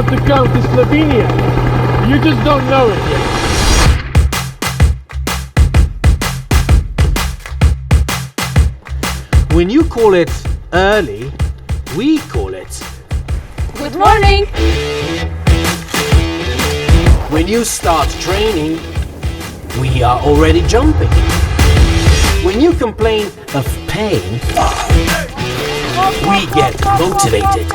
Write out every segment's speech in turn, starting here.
want to come to Slovenia. You just don't know it yet. When you call it early, we call it Good morning! when you start training, we are already jumping. When you complain of pain, we get motivated.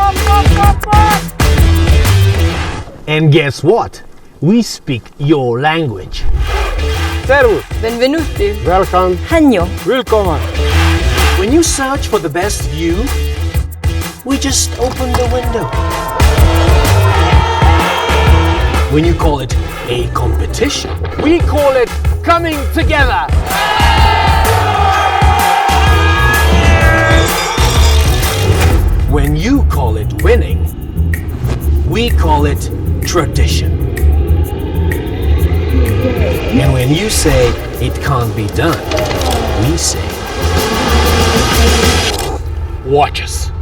And guess what? We speak your language. Servus. Benvenuti! Welcome. Hanjo! Willkommen. When you search for the best view, we just open the window. When you call it a competition, We call it coming together. when you call it winning, we call it tradition. And when you say it can't be done, we say, watch us.